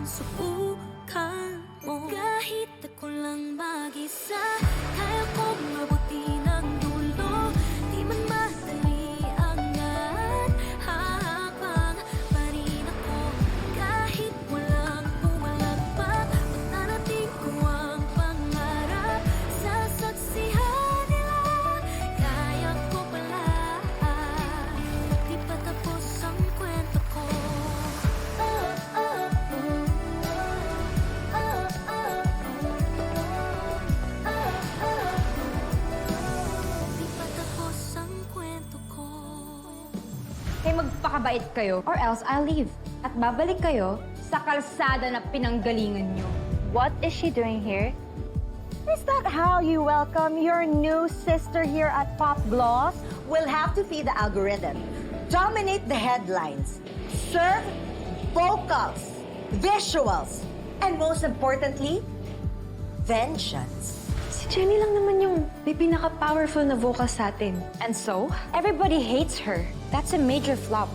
subukan mo. Kahit ako lang mag-isa, kaya kong mabuti ng dulo. Di man madali ang lahat, habang pa rin ako. Kahit walang pumalagpak, matarating ko ang pangarap. Sasaksihan nila, kaya ko pala. Di pa tapos ang kwento ko. Di pa tapos ang kwento ko. Kaya magpakabait kayo or else I'll leave. At babalik kayo sa kalsada na pinanggalingan nyo. What is she doing here? Is that how you welcome your new sister here at Pop Gloss? We'll have to feed the algorithm, dominate the headlines, serve vocals, visuals, and most importantly, vengeance. Si Jenny lang naman yung may pinaka-powerful na vocal sa atin. And so, everybody hates her. That's a major flop.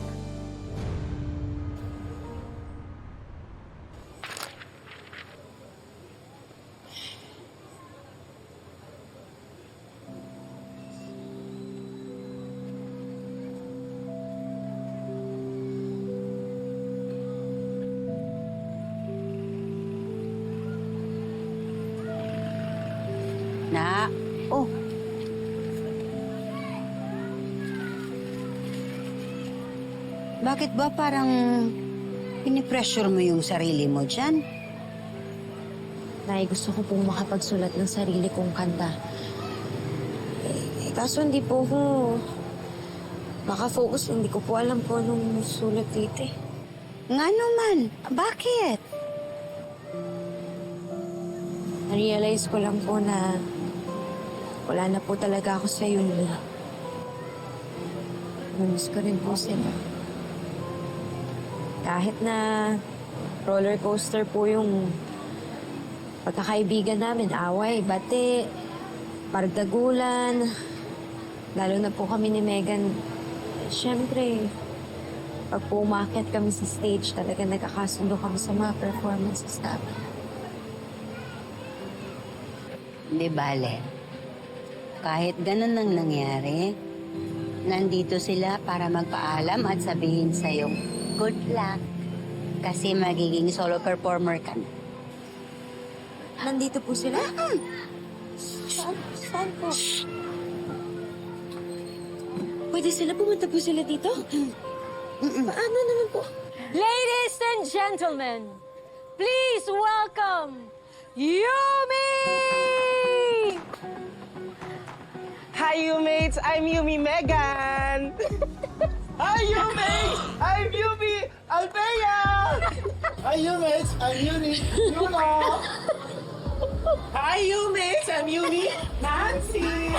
Na, oh. Bakit ba parang pinipressure mo yung sarili mo dyan? Nay, gusto ko pong makapagsulat ng sarili kong kanta. Kaso hindi po ako makafocus. Hindi ko po alam kung anong sulat dito eh. Nga naman, bakit? Na-realize ko lang po na wala na po talaga ako sa yun. Namiss ko rin po sila. Kahit na roller coaster po yung pagkakaibigan namin, away, bati, pardagulan, lalo na po kami ni Megan. Siyempre, pag po umakyat kami sa stage, talaga nagkakasundo kami sa mga performances namin. Di bale. Kahit ganun lang nangyari, nandito sila para magpaalam at sabihin sa'yo, good luck. Kasi magiging solo performer ka na. Nandito po sila? Saan po? Pwede sila? Pumunta po sila dito? Paano naman po? Ladies and gentlemen, please welcome Yumi! Hi, Yumates! I'm Yumi Megan! Hi, Yumates! I'm Yumi Althea! Hi, Yumates! I'm Yuni Luna! Hi, Yumates! I'm Yumi Nancy!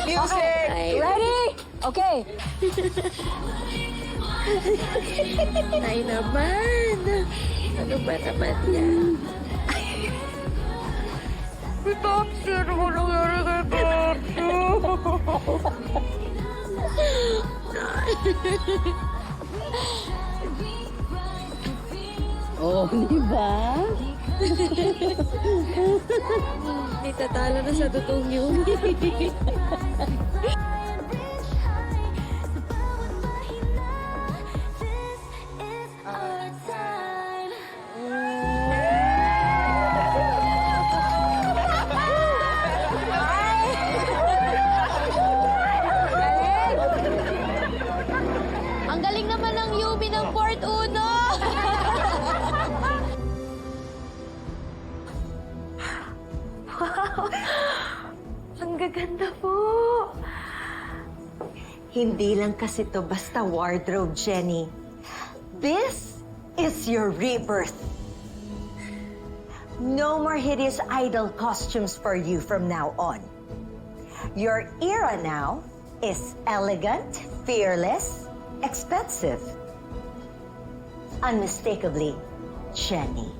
Music! Ready? Okay. Ay naman! Ano ba naman yan? Oh, di ba? Hindi tatalo na sa totoong yun. Ang galing naman ng Yumi ng Port Uno! Ang gaganda po. Hindi lang kasi to basta wardrobe, Jenny. This is your rebirth. No more hideous idol costumes for you from now on. Your era now is elegant, fearless, expensive. Unmistakably, Jenny.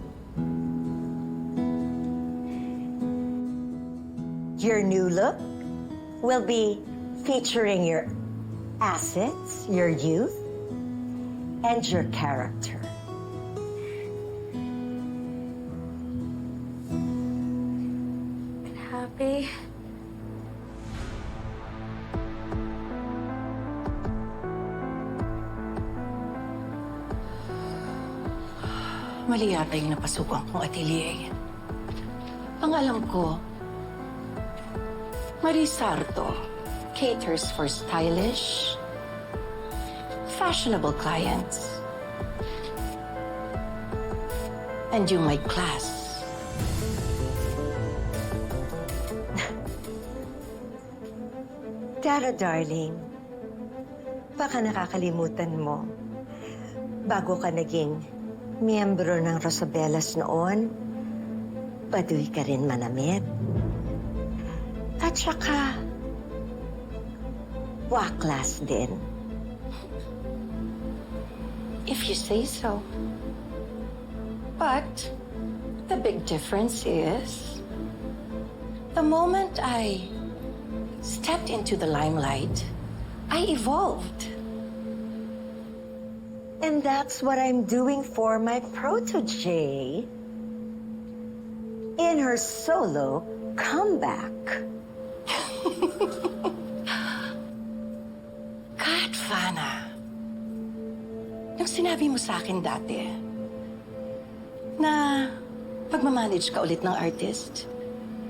Your new look will be featuring your assets, your youth, and your character. Ate. Mali yata yung napasukan kong atelier. Ang alam ko, Marisarto caters for stylish, fashionable clients. And yung may class. Tara, darling. Baka nakakalimutan mo. Bago ka naging miyembro ng Rosabellas noon, baduy ka rin manamit. At saka, waklas din. If you say so. But the big difference is the moment I stepped into the limelight, I evolved. And that's what I'm doing for my protege in her solo comeback. Kat, Fana, nung sinabi mo sa akin dati na pagmamanage ka ulit ng artist,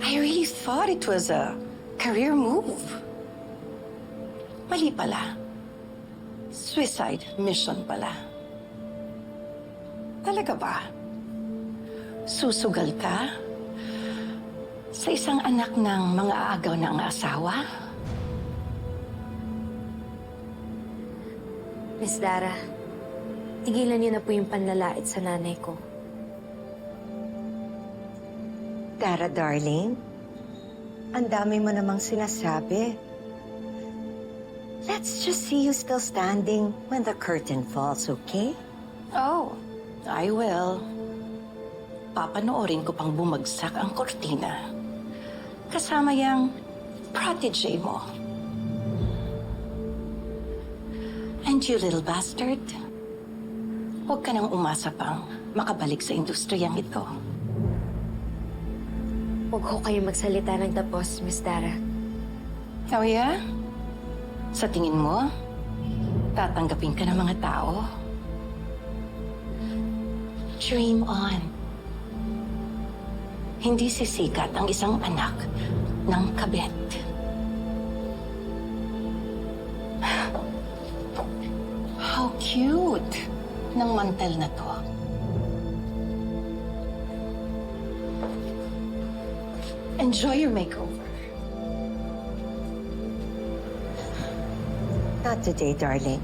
I really thought it was a career move. Mali pala. Suicide mission pala. Talaga ba? Susugal ka sa isang anak ng mga aagaw ng asawa? Miss Dara, tigilan niyo na po yung panlalait sa nanay ko. Tara, darling. Ang dami mo namang sinasabi. Let's just see you still standing when the curtain falls, okay? Oh, I will. Papanoorin ko pang bumagsak ang kortina. Kasama yung protege mo. And you little bastard, huwag ka nang umasa pang makabalik sa industriyang ito. Huwag ho kayo magsalita ng tapos, Miss Dara. Oh yeah? Sa tingin mo, tatanggapin ka ng mga tao? Dream on. Hindi sisikat ang isang anak ng kabet. How cute ng mantel na to. Enjoy your makeover. Not today, darling.